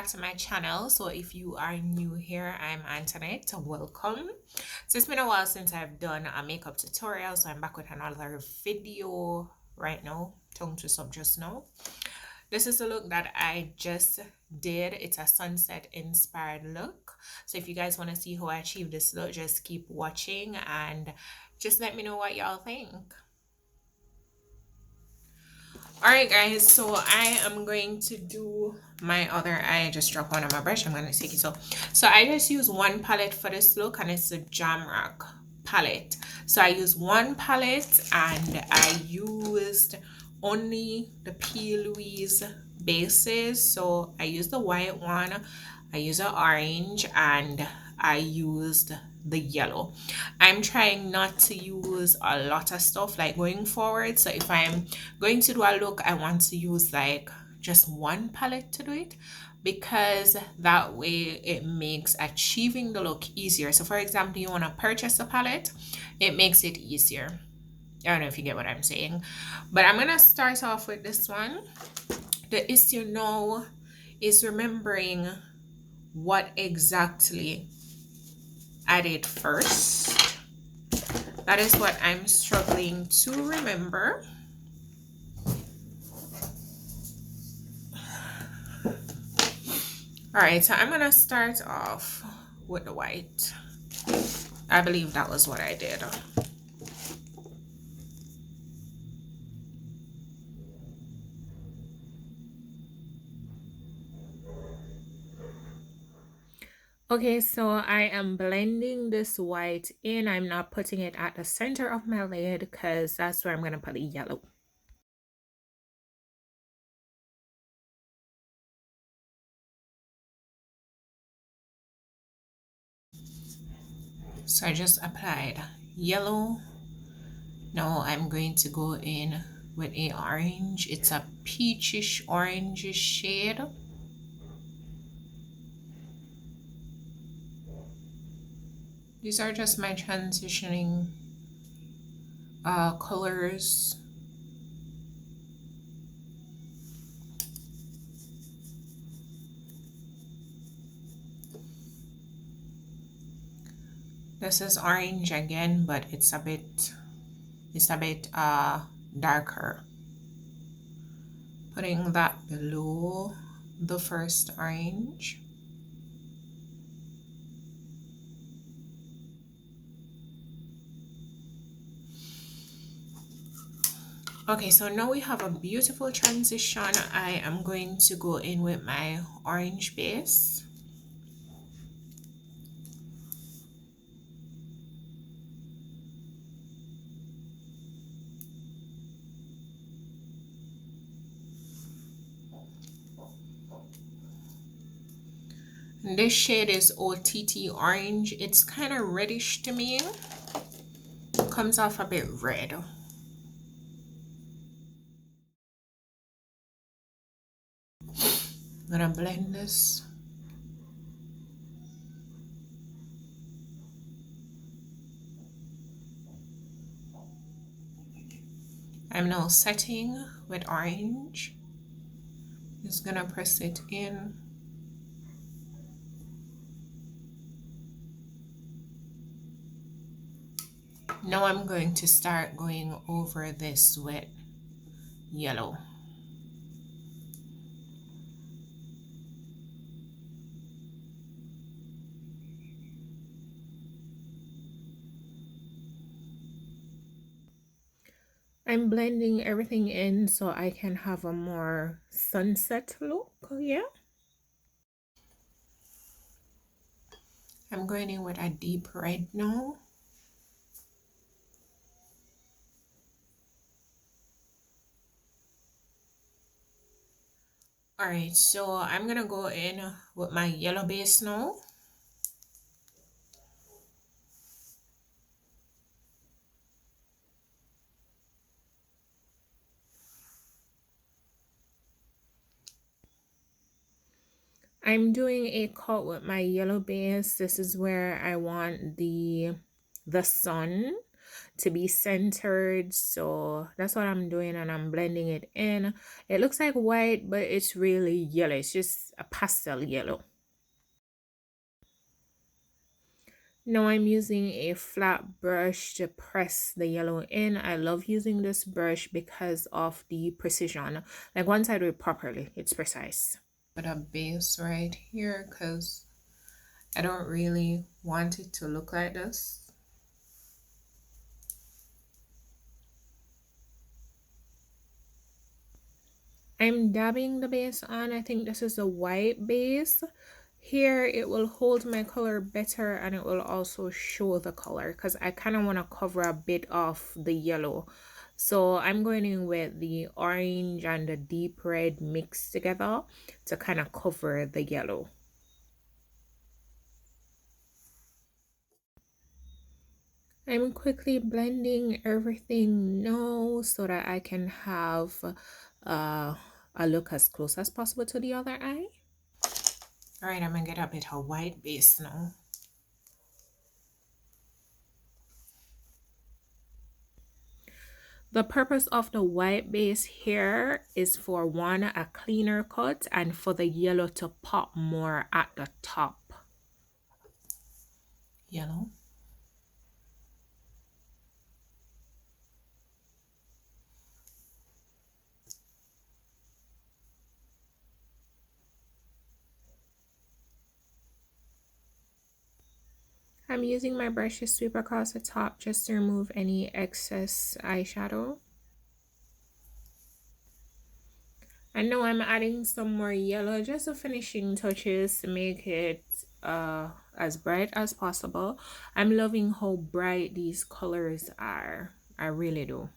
back to my channel. So if you are new here, I'm Antoinette. Welcome. So it's been a while since I've done a makeup tutorial, so I'm back with another video right now. Tongue twist up just now. This is the look that I just did. It's a sunset inspired look. So if you guys want to see how I achieved this look, just keep watching and just let me know what y'all think. Alright guys, so I am going to do my other eye. I just dropped one on my brush. I'm going to take it off. So I just use one palette for this look, and it's a Jamrock palette. So I used one palette and I used only the P. Louise bases. So I used the white one, I used the orange, and I used the yellow. I'm trying not to use a lot of stuff like going forward. So if I'm going to do a look, I want to use like just one palette to do it, because that way it makes achieving the look easier. So for example, you want to purchase a palette, it makes it easier. I don't know if you get what I'm saying, but I'm gonna start off with this one. The issue now is remembering what exactly I did first. That is what I'm struggling to remember. Alright, so I'm gonna start off with the white. I believe that was what I did. Okay, so I am blending this white in. I'm not putting it at the center of my lid because that's where I'm going to put the yellow. So I just applied yellow. Now I'm going to go in with a orange. It's a peachish orange shade. These are just my transitioning colors. This is orange again, but it's a bit darker. Putting that below the first orange. Okay, so now we have a beautiful transition. I am going to go in with my orange base. And this shade is OTT Orange. It's kind of reddish to me. Comes off a bit red. I'm gonna blend this. I'm now setting with orange. Just gonna press it in. Now I'm going to start going over this with yellow. I'm blending everything in so I can have a more sunset look, yeah. I'm going in with a deep red now. Alright, so I'm gonna go in with my yellow base now. I'm doing a cut with my yellow base. This is where I want the sun. to be centered. So that's what I'm doing, and I'm blending it in. It looks like white, but it's really yellow. It's just a pastel yellow. Now I'm using a flat brush to press the yellow in. I love using this brush because of the precision. Like once I do it properly, it's precise. Put a base right here because I don't really want it to look like this. I'm dabbing the base on. I think this is a white base. Here it will hold my color better, and it will also show the color because I kind of want to cover a bit of the yellow. So I'm going in with the orange and the deep red mixed together to kind of cover the yellow. I'm quickly blending everything now so that I can have a look as close as possible to the other eye. All right, I'm gonna get a bit of white base now. The purpose of the white base here is for one, a cleaner cut, and for the yellow to pop more at the top. Yellow. I'm using my brush to sweep across the top just to remove any excess eyeshadow. And now I'm adding some more yellow, just the finishing touches to make it as bright as possible. I'm loving how bright these colors are. I really do.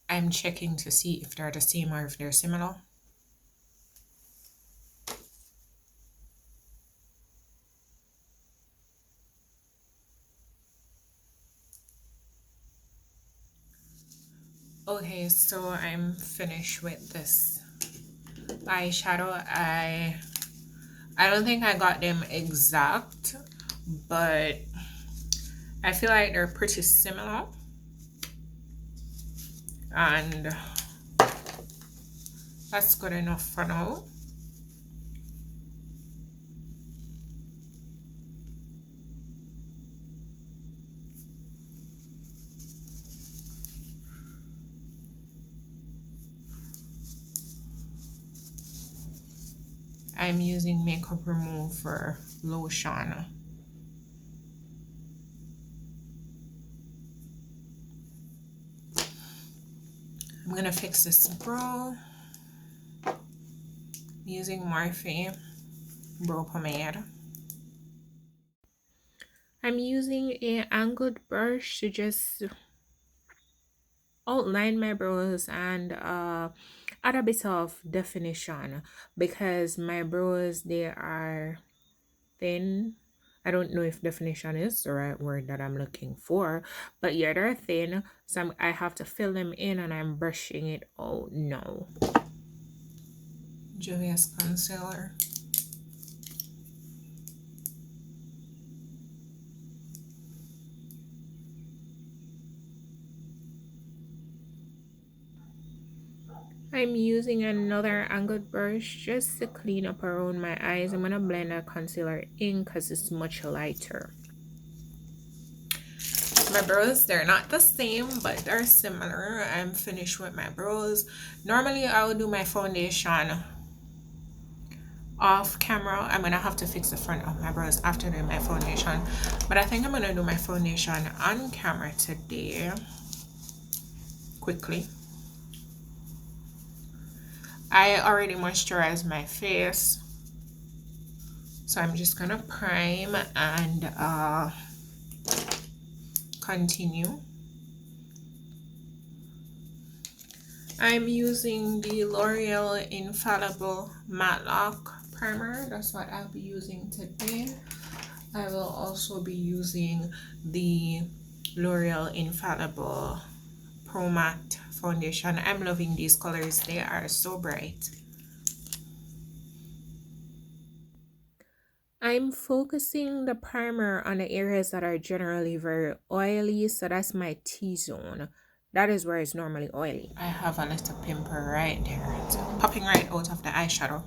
I'm checking to see if they're the same or if they're similar. Okay, so I'm finished with this eyeshadow. I don't think I got them exact, but I feel like they're pretty similar. And that's good enough for now. I'm using makeup remover lotion. I'm gonna fix this brow using Morphe brow pomade. I'm using a angled brush to just outline my brows and add a bit of definition because my brows, they are thin. I don't know if definition is the right word that I'm looking for, but yeah, they're thin, so I have to fill them in, and I'm brushing it out now. Julia's concealer. I'm using another angled brush just to clean up around my eyes. I'm gonna blend that concealer in because it's much lighter. My brows, they're not the same, but they're similar. I'm finished with my brows. Normally I would do my foundation off camera. I'm gonna have to fix the front of my brows after doing my foundation, but I think I'm gonna do my foundation on camera today quickly. I already moisturized my face, so I'm just gonna prime and continue. I'm using the L'Oreal Infallible Matte Lock Primer. That's what I'll be using today. I will also be using the L'Oreal Infallible Pro Matte foundation. I'm loving these colors. They are so bright. I'm focusing the primer on the areas that are generally very oily, so that's my T-zone. That is where it's normally oily. I have a little pimple right there. It's popping right out of the eyeshadow.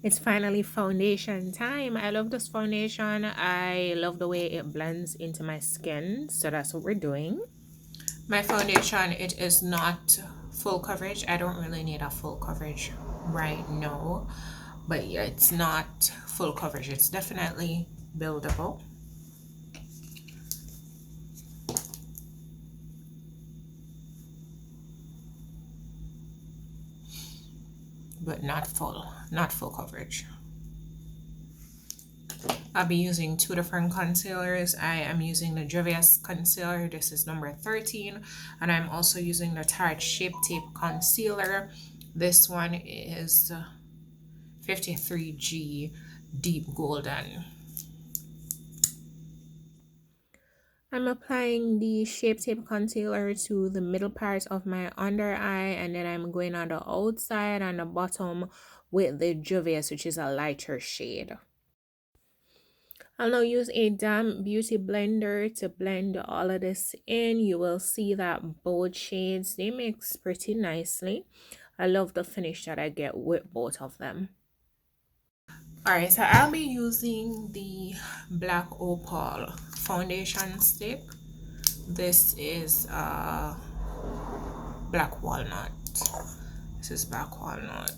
It's finally foundation time. I love this foundation. I love the way it blends into my skin, so that's what we're doing. My foundation, it is not full coverage. I don't really need a full coverage right now, but yeah, it's not full coverage. It's definitely buildable. But not full coverage. I'll be using two different concealers. I am using the Juvia's concealer. This is number 13. And I'm also using the Tarte Shape Tape concealer. This one is 53G Deep Golden. I'm applying the Shape Tape concealer to the middle part of my under eye, and then I'm going on the outside and the bottom with the Juvia's, which is a lighter shade. I'll now use a damp beauty blender to blend all of this in. You will see that both shades, they mix pretty nicely. I love the finish that I get with both of them. Alright, so I'll be using the Black Opal foundation stick. This is Black Walnut. This is Black Walnut.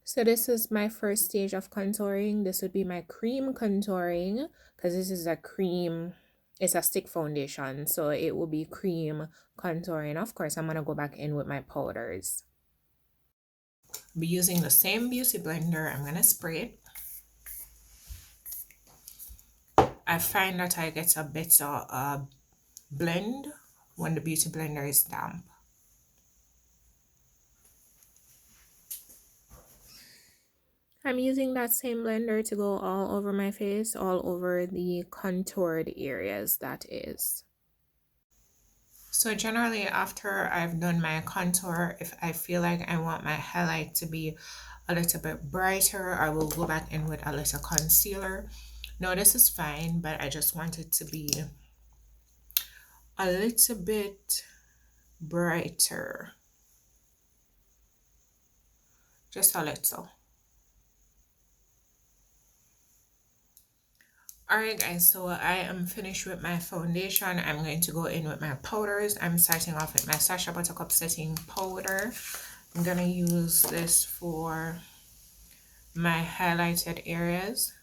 So this is my first stage of contouring. This would be my cream contouring, because this is a cream, it's a stick foundation, so it will be cream contouring. Of course, I'm going to go back in with my powders. I'll be using the same beauty blender. I'm going to spray it. I find that I get a better blend when the beauty blender is damp. I'm using that same blender to go all over my face, all over the contoured areas, that is. So generally after I've done my contour, if I feel like I want my highlight to be a little bit brighter, I will go back in with a little concealer. No, this is fine, but I just want it to be a little bit brighter. Just a little. Alright guys, so I am finished with my foundation. I'm going to go in with my powders. I'm starting off with my Sacha Buttercup Setting Powder. I'm going to use this for my highlighted areas.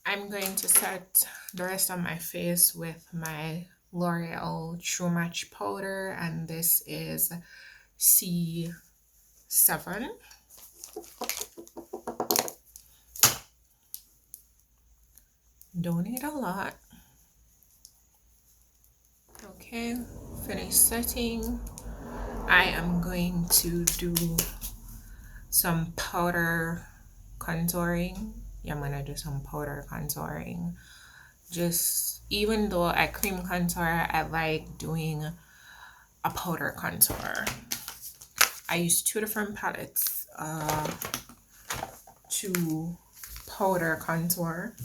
I'm going to set the rest of my face with my L'Oreal True Match powder, and this is C7. Don't need a lot. Okay, finish setting. I am going to do some powder contouring. Yeah, I'm gonna do some powder contouring. Just, even though I cream contour, I like doing a powder contour. I use two different palettes to powder contour.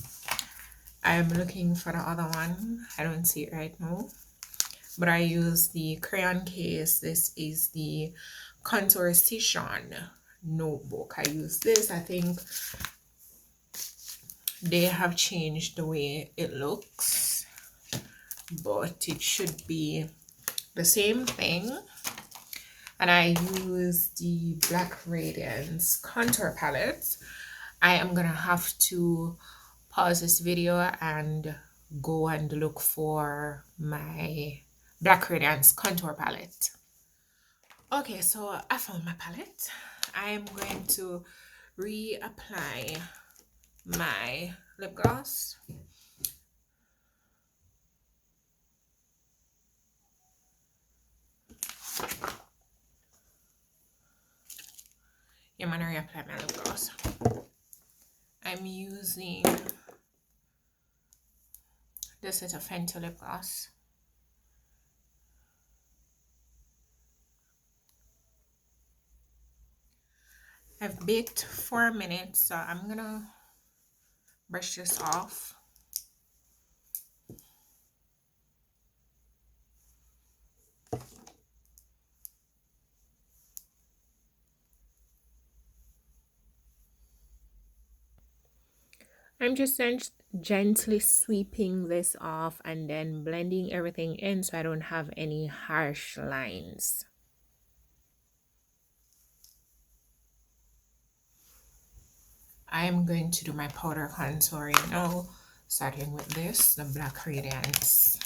I'm looking for the other one. I don't see it right now, but I use the crayon case. This is the Contour Station notebook. I use this. I think they have changed the way it looks, but it should be the same thing. And I use the Black Radiance contour palette. I am gonna have to pause this video and go and look for my Black Radiance contour palette. Okay, so I found my palette. I am going to reapply my lip gloss. I'm gonna reapply my lip gloss. I'm using this is a Fenty lip gloss. I've baked 4 minutes, so I'm gonna brush this off. I'm just gently sweeping this off and then blending everything in so I don't have any harsh lines. I'm going to do my powder contouring now, starting with this, the Black Radiance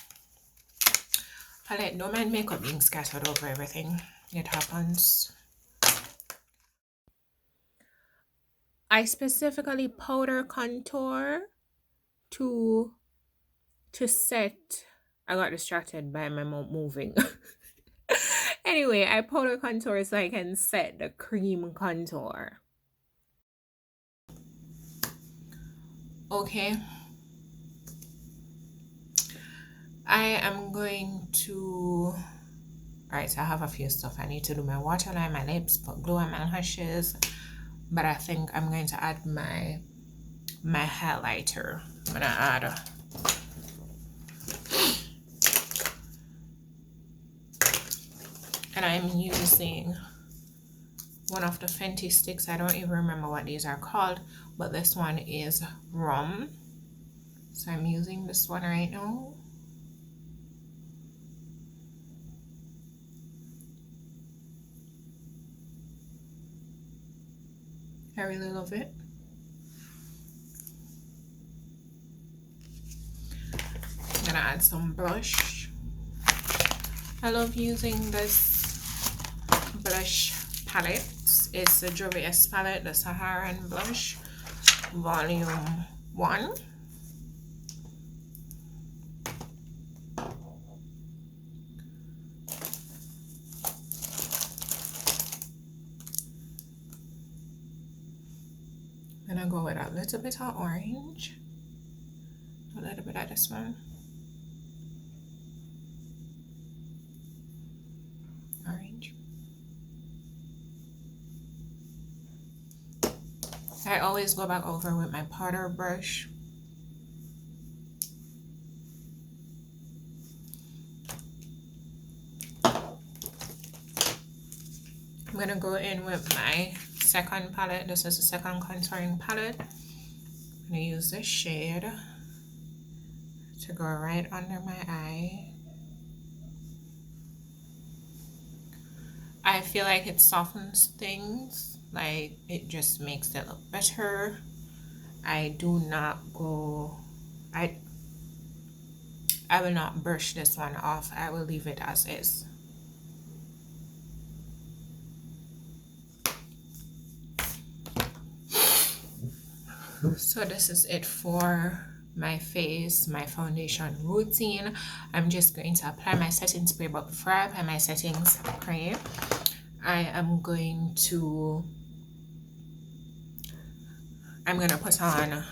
palette. Don't mind makeup being scattered over everything. It happens. I specifically powder contour to set. I got distracted by my mouth moving. Anyway, I powder contour so I can set the cream contour. Okay. I am going to... Alright, so I have a few stuff. I need to do my waterline, my lips, put glue on my lashes. But I think I'm going to add my highlighter. I'm gonna add and I'm using one of the Fenty sticks. I don't even remember what these are called, but this one is Rum. So I'm using this one right now. I really love it. I'm gonna add some blush. I love using this blush palette. It's the Jovius palette, the Saharan blush, volume 1. I'm gonna go with a little bit of orange, a little bit of this one. Orange. I always go back over with my powder brush. I'm gonna go in with my second palette. This is the second contouring palette. I'm gonna use this shade to go right under my eye. I feel like it softens things, like it just makes it look better. I do not go, I will not brush this one off. I will leave it as is. So this is it for my face, my foundation routine. I'm just going to apply my setting spray, but before I apply my setting spray, I'm gonna put on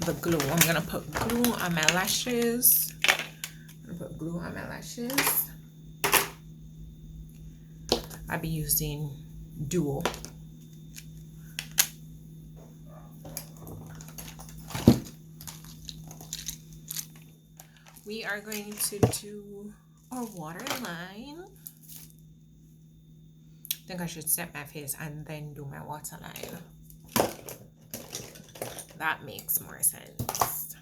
the glue. I'm gonna put glue on my lashes. I'll be using Duo. We are going to do our waterline. I think I should set my face and then do my waterline. That makes more sense.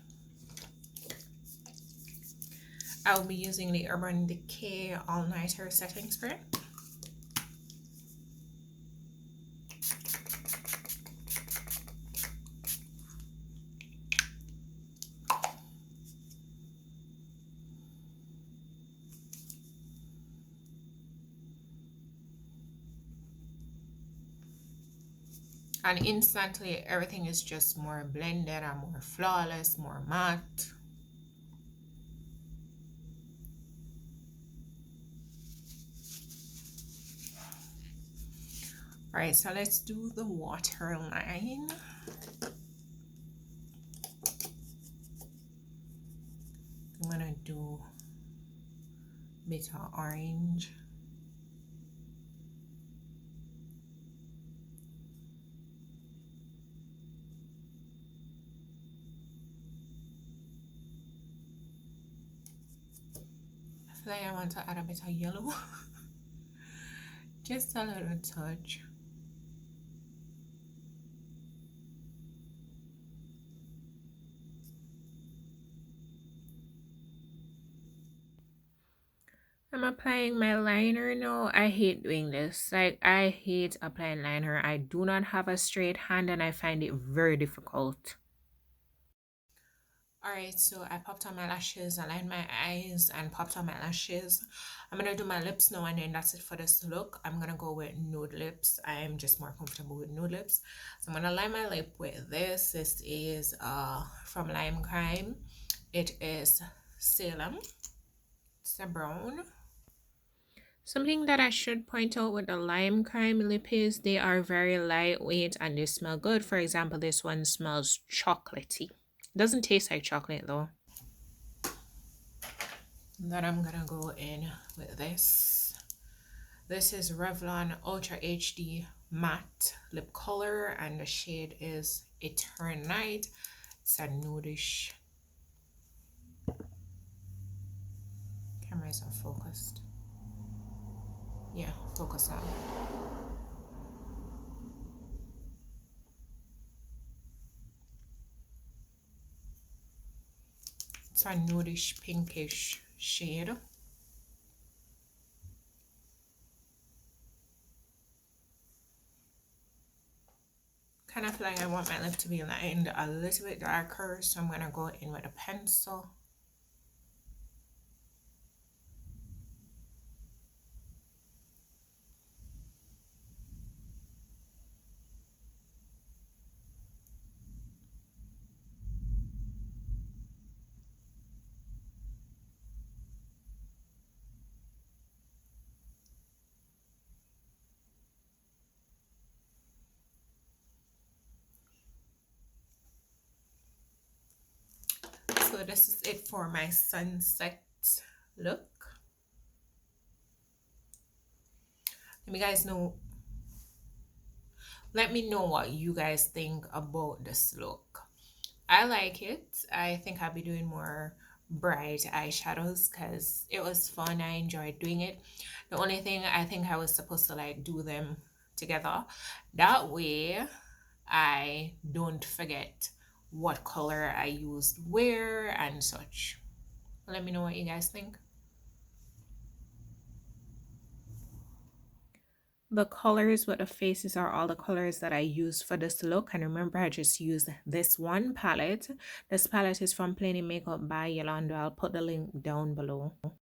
I'll be using the Urban Decay All Nighter Setting Spray. And instantly everything is just more blended and more flawless, more matte. All right, so let's do the waterline. I'm gonna do a bit of orange. I feel like I want to add a bit of yellow. Just a little touch. I'm applying my liner now. I hate doing this. Like, I hate applying liner. I do not have a straight hand and I find it very difficult. Alright, so I popped on my lashes, aligned my eyes, and popped on my lashes. I'm gonna do my lips now, and then that's it for this look. I'm gonna go with nude lips. I'm just more comfortable with nude lips. So I'm gonna line my lip with this. This is from Lime Crime. It is Salem. It's a brown. Something that I should point out with the Lime Crime lip is they are very lightweight and they smell good. For example, this one smells chocolatey. It doesn't taste like chocolate though. And then I'm gonna go in with this. This is Revlon Ultra HD Matte Lip Color and the shade is Eternite. It's a nudish. Camera isn't focused. Yeah, focus on. It's a nudish pinkish shade. Kind of like I want my lip to be lined a little bit darker, so I'm gonna go in with a pencil. So this is it for my sunset look. Let me guys know. Let me know what you guys think about this look. I like it. I think I'll be doing more bright eyeshadows because it was fun. I enjoyed doing it. The only thing I think I was supposed to like do them together. That way I don't forget what color I used where and such. Let me know what you guys think. The colors with the faces are all the colors that I used for this look. And remember, I just used this one palette. This palette is from Plain Makeup by Yolondo. I'll put the link down below.